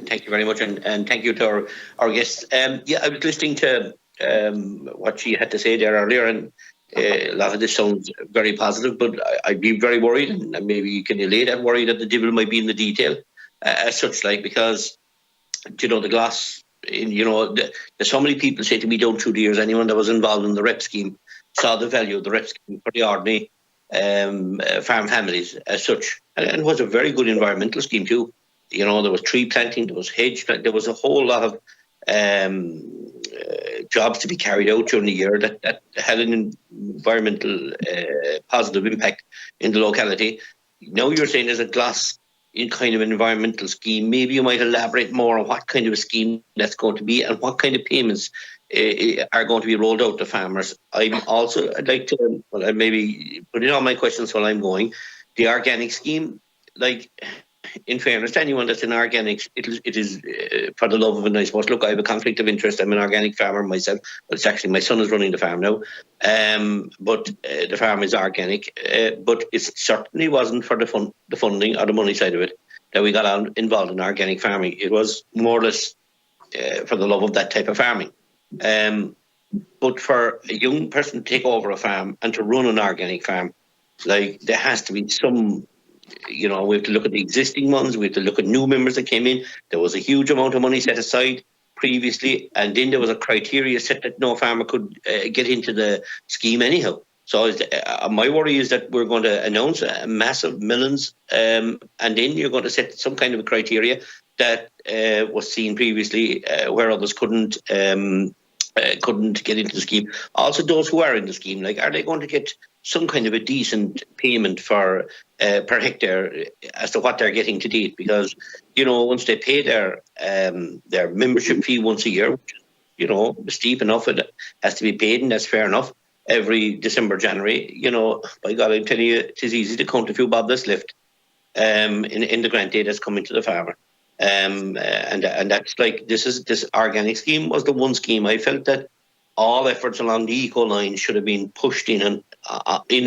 thank you very much, and thank you to our guests. Yeah, I was listening to what she had to say there earlier, and a lot of this sounds very positive, but I'd be very worried, and maybe you can allay that worry that the devil might be in the detail, as such, like, because, you know, the glass, you know, there's so many people say to me down through the years, anyone that was involved in the REP scheme saw the value of the REP scheme for the ordinary farm families as such. And it was a very good environmental scheme too. You know, there was tree planting, there was hedge planting, there was a whole lot of jobs to be carried out during the year that had an environmental positive impact in the locality. Now you're saying there's a glass in kind of an environmental scheme. Maybe you might elaborate more on what kind of a scheme that's going to be and what kind of payments are going to be rolled out to farmers. I'd like to, well, I maybe put in all my questions while I'm going. The organic scheme, like, in fairness to anyone that's in organics, it is for the love of it, I suppose. Look, I have a conflict of interest. I'm an organic farmer myself, but it's actually my son is running the farm now. But the farm is organic, but it certainly wasn't for the funding or the money side of it that we got involved in organic farming. It was more or less for the love of that type of farming. But for a young person to take over a farm and to run an organic farm, like, there has to be some, you know, we have to look at the existing ones, we have to look at new members that came in. There was a huge amount of money set aside previously, and then there was a criteria set that no farmer could get into the scheme anyhow. So my worry is that we're going to announce massive millions, and then you're going to set some kind of a criteria that was seen previously where others couldn't get into the scheme. Also, those who are in the scheme, like, are they going to get some kind of a decent payment for per hectare as to what they're getting to date? Because, you know, once they pay their membership fee once a year, which is, you know, steep enough, it has to be paid, and that's fair enough. Every December, January, you know, by God, I'm telling you, it is easy to count a few bob that's left in the grant aid that's coming to the farmer. And that's like, this organic scheme was the one scheme I felt that all efforts along the eco line should have been pushed in and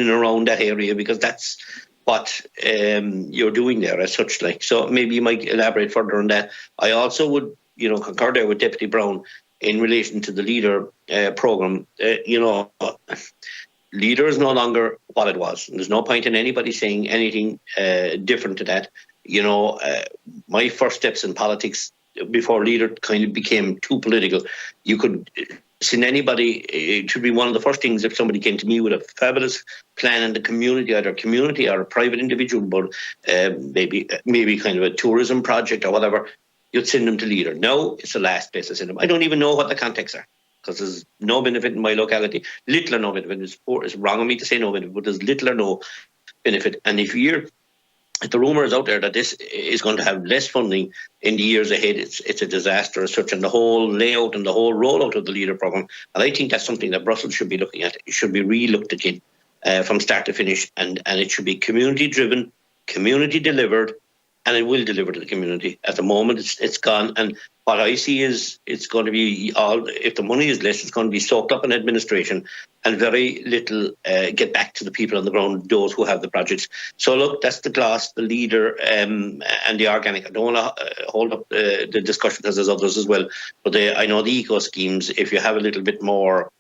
around that area, because that's what you're doing there as such. Like, so maybe you might elaborate further on that. I also would, you know, concur there with Deputy Brown in relation to the Leader programme. You know, Leader is no longer what it was. And there's no point in anybody saying anything different to that. You know, my first steps in politics before Leader kind of became too political. You could send anybody, it should be one of the first things if somebody came to me with a fabulous plan in the community, either community or a private individual, but maybe kind of a tourism project or whatever, you'd send them to Leader. Now it's the last place to send them. I don't even know what the contexts are, because there's no benefit in my locality, little or no benefit. It's wrong of me to say no benefit, but there's little or no benefit. And if the rumour is out there that this is going to have less funding in the years ahead, it's a disaster as such, and the whole layout and the whole rollout of the Leader programme. And I think that's something that Brussels should be looking at. It should be re-looked again from start to finish, and it should be community-driven, community-delivered, and it will deliver to the community. At the moment, it's gone, and what I see is it's going to be all, if the money is less, it's going to be soaked up in administration and very little get back to the people on the ground, those who have the projects. So look, that's the glass, the Leader and the organic. I don't want to hold up the discussion because there's others as well, but I know the eco schemes, if you have a little bit more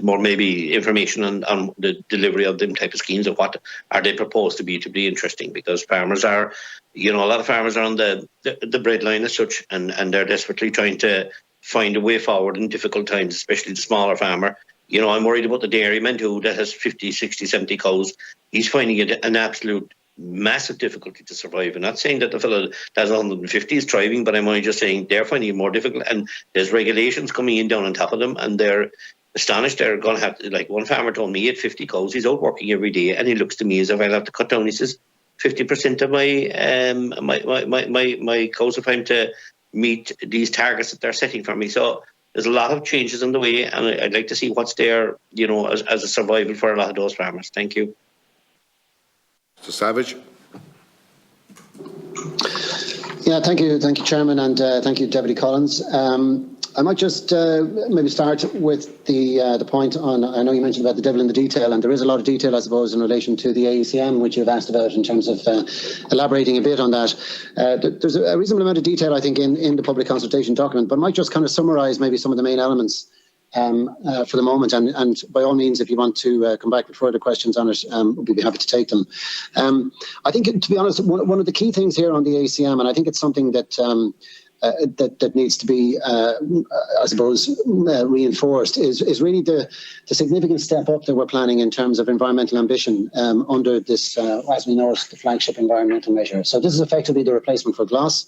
maybe information on the delivery of them type of schemes, or what are they proposed to be interesting, because farmers are, you know, a lot of farmers are on the breadline as such, and they're desperately trying to find a way forward in difficult times, especially the smaller farmer. You know, I'm worried about the dairyman too that has 50, 60, 70 cows. He's finding it an absolute massive difficulty to survive. I'm not saying that the fellow that's 150 is thriving, but I'm only just saying they're finding it more difficult, and there's regulations coming in down on top of them, and they're astonished. They're going to have to, like, one farmer told me he had 50 cows, he's out working every day, and he looks to me as if I'll have to cut down, he says, 50% of my cows if I'm to meet these targets that they're setting for me. So there's a lot of changes on the way, and I'd like to see what's there, you know, as a survival for a lot of those farmers. Thank you. Mr. Savage. Yeah, thank you, Chairman, and thank you, Deputy Collins. I might just maybe start with the point on, I know you mentioned about the devil in the detail, and there is a lot of detail, I suppose, in relation to the AECM, which you've asked about in terms of elaborating a bit on that. There's a reasonable amount of detail, I think, in the public consultation document, but I might just kind of summarise maybe some of the main elements for the moment, and by all means, if you want to come back with further questions on it, we'll be happy to take them. I think, to be honest, one of the key things here on the AECM, and I think it's something that that needs to be, I suppose, reinforced, is really the significant step up that we're planning in terms of environmental ambition under this, as we know it, the flagship environmental measure. So this is effectively the replacement for GLOS,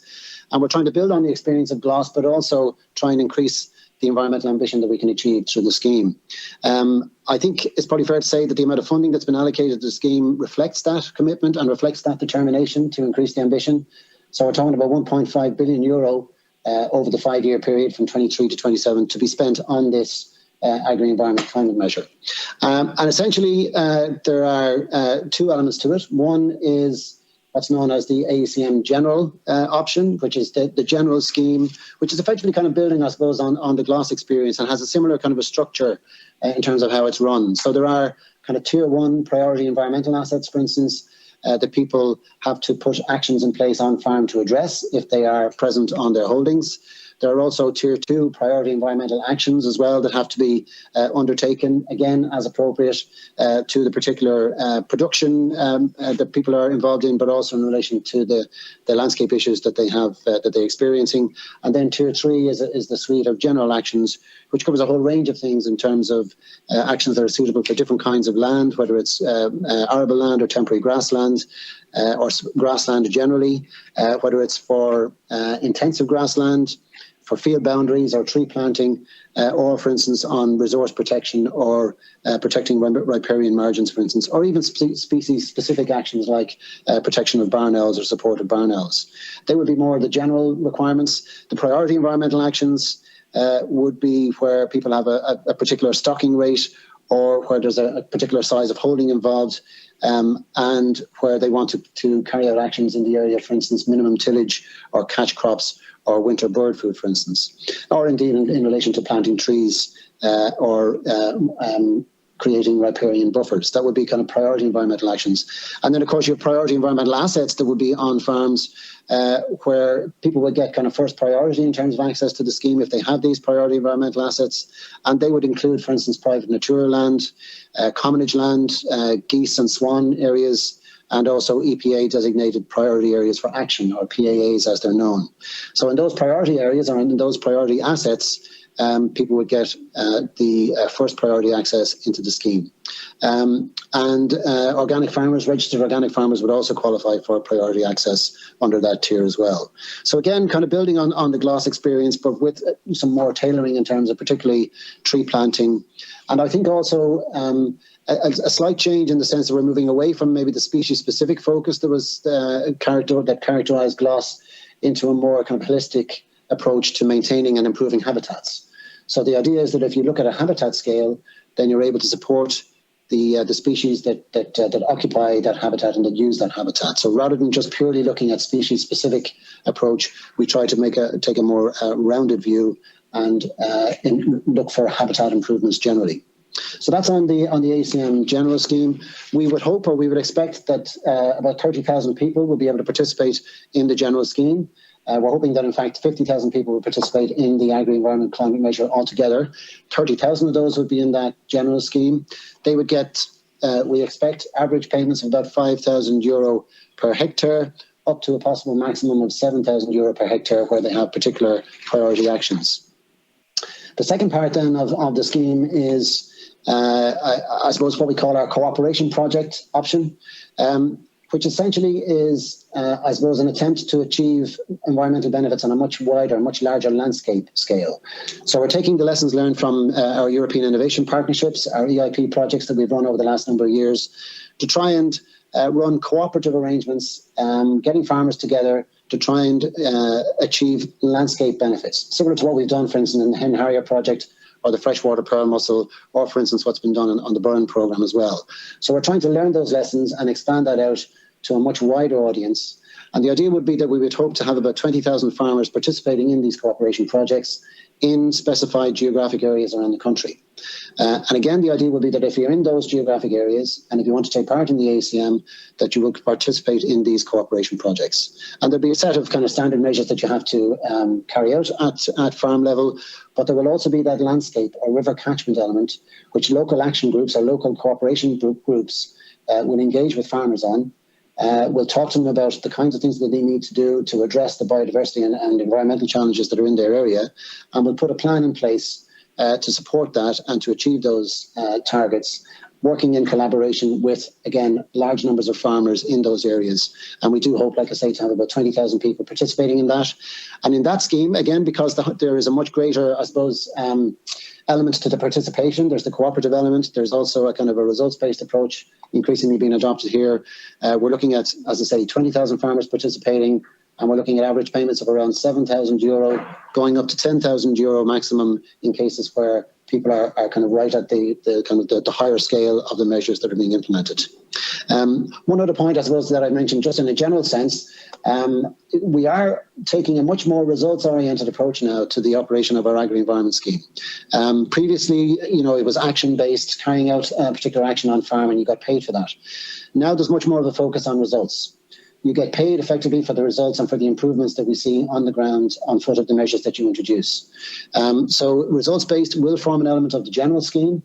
and we're trying to build on the experience of GLOS, but also try and increase the environmental ambition that we can achieve through the scheme. I think it's probably fair to say that the amount of funding that's been allocated to the scheme reflects that commitment and reflects that determination to increase the ambition. So we're talking about €1.5 billion over the 5-year period from 23 to 27 to be spent on this agri-environment climate measure. And essentially, there are two elements to it. One is what's known as the AECM general option, which is the general scheme, which is effectively kind of building, I suppose, on the GLOS experience and has a similar kind of a structure in terms of how it's run. So there are kind of tier 1 priority environmental assets, for instance, that people have to put actions in place on farm to address if they are present on their holdings. There are also tier 2 priority environmental actions as well that have to be undertaken, again, as appropriate to the particular production that people are involved in, but also in relation to the landscape issues that they have, that they're experiencing. And then tier 3 is the suite of general actions, which covers a whole range of things in terms of actions that are suitable for different kinds of land, whether it's arable land or temporary grassland, or grassland generally, whether it's for intensive grassland, for field boundaries or tree planting, or, for instance, on resource protection or protecting riparian margins, for instance, or even species-specific actions like protection of barn owls or support of barn owls. They would be more the general requirements. The priority environmental actions would be where people have a particular stocking rate or where there's a particular size of holding involved, and where they want to carry out actions in the area, for instance, minimum tillage or catch crops or winter bird food, for instance, or indeed in relation to planting trees or creating riparian buffers. That would be kind of priority environmental actions. And then, of course, you have priority environmental assets that would be on farms where people would get kind of first priority in terms of access to the scheme if they have these priority environmental assets. And they would include, for instance, private natura land, commonage land, geese and swan areas, and also EPA designated priority areas for action, or PAAs as they're known. So in those priority areas or in those priority assets, people would get the first priority access into the scheme. And organic farmers, registered organic farmers, would also qualify for priority access under that tier as well. So again, kind of building on the GLOS experience, but with some more tailoring in terms of particularly tree planting. And I think also a slight change in the sense that we're moving away from maybe the species-specific focus that was that characterised GLOS into a more kind of holistic approach to maintaining and improving habitats. So the idea is that if you look at a habitat scale, then you're able to support the species that occupy that habitat and that use that habitat. So rather than just purely looking at species-specific approach, we try to take a more rounded view and look for habitat improvements generally. So that's on the AECM general scheme. We would hope, or we would expect, that about 30,000 people will be able to participate in the general scheme. We're hoping that, in fact, 50,000 people will participate in the agri-environment climate measure altogether. 30,000 of those would be in that general scheme. They would get, we expect, average payments of about €5,000 per hectare, up to a possible maximum of €7,000 per hectare where they have particular priority actions. The second part then of the scheme is, I suppose, what we call our cooperation project option, which essentially is, I suppose, an attempt to achieve environmental benefits on a much wider, much larger landscape scale. So we're taking the lessons learned from our European innovation partnerships, our EIP projects that we've run over the last number of years, to try and run cooperative arrangements, getting farmers together to try and achieve landscape benefits, similar to what we've done, for instance, in the Hen Harrier project, or the freshwater pearl mussel, or, for instance, what's been done on the Burn programme as well. So we're trying to learn those lessons and expand that out to a much wider audience. And the idea would be that we would hope to have about 20,000 farmers participating in these cooperation projects in specified geographic areas around the country. And again, the idea would be that if you're in those geographic areas and if you want to take part in the ACM, that you will participate in these cooperation projects. And there'll be a set of kind of standard measures that you have to carry out at farm level, but there will also be that landscape or river catchment element, which local action groups or local cooperation groups will engage with farmers on. We'll talk to them about the kinds of things that they need to do to address the biodiversity and environmental challenges that are in their area. And we'll put a plan in place to support that and to achieve those targets, working in collaboration with, again, large numbers of farmers in those areas. And we do hope, like I say, to have about 20,000 people participating in that. And in that scheme, again, because there is a much greater, I suppose, elements to the participation. There's the cooperative element. There's also a kind of a results-based approach increasingly being adopted here. We're looking at, as I say, 20,000 farmers participating, and we're looking at average payments of around €7,000, going up to €10,000 maximum in cases where people are kind of right at the higher scale of the measures that are being implemented. One other point, I suppose, that I mentioned just in a general sense, we are taking a much more results-oriented approach now to the operation of our agri-environment scheme. Previously, it was action-based, carrying out a particular action on farm, and you got paid for that. Now there's much more of a focus on results. You get paid effectively for the results and for the improvements that we see on the ground on foot of the measures that you introduce. So results-based will form an element of the general scheme,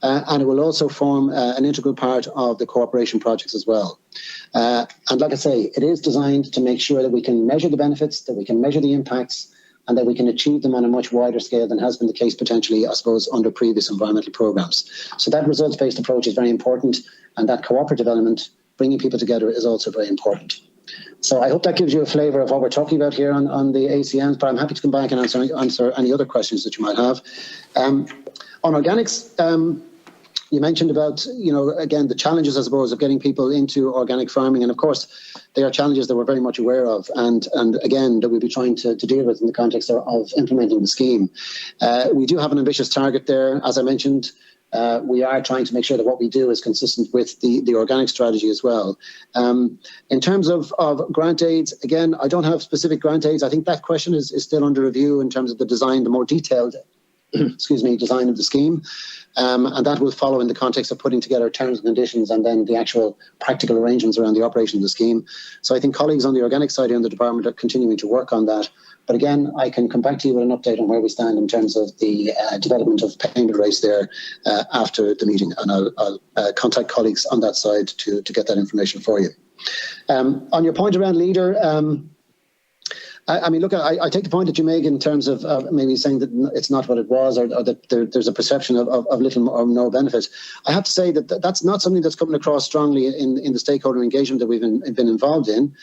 and it will also form an integral part of the cooperation projects as well. And like I say, it is designed to make sure that we can measure the benefits, that we can measure the impacts, and that we can achieve them on a much wider scale than has been the case potentially, I suppose, under previous environmental programs. So that results-based approach is very important, and that cooperative element, bringing people together, is also very important. So I hope that gives you a flavour of what we're talking about here on the ACMs, but I'm happy to come back and answer any other questions that you might have. On organics, you mentioned about, again, the challenges, I suppose, of getting people into organic farming. And of course, they are challenges that we're very much aware of and again, that we'll be trying to deal with in the context of implementing the scheme. We do have an ambitious target there, as I mentioned. We are trying to make sure that what we do is consistent with the organic strategy as well. In terms of grant aids, again, I don't have specific grant aids. I think that question is still under review in terms of the design, the more detailed design of the scheme. And that will follow in the context of putting together terms and conditions and then the actual practical arrangements around the operation of the scheme. So I think colleagues on the organic side in the department are continuing to work on that. But again, I can come back to you with an update on where we stand in terms of the development of payment rates there after the meeting. And I'll contact colleagues on that side to get that information for you. On your point around leader, I mean, look, I take the point that you make in terms of maybe saying that it's not what it was, or that there's a perception of little or no benefit. I have to say that that's not something that's coming across strongly in the stakeholder engagement that we've been involved in.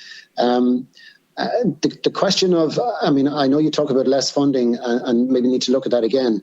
The question of, I mean, I know you talk about less funding and maybe need to look at that again.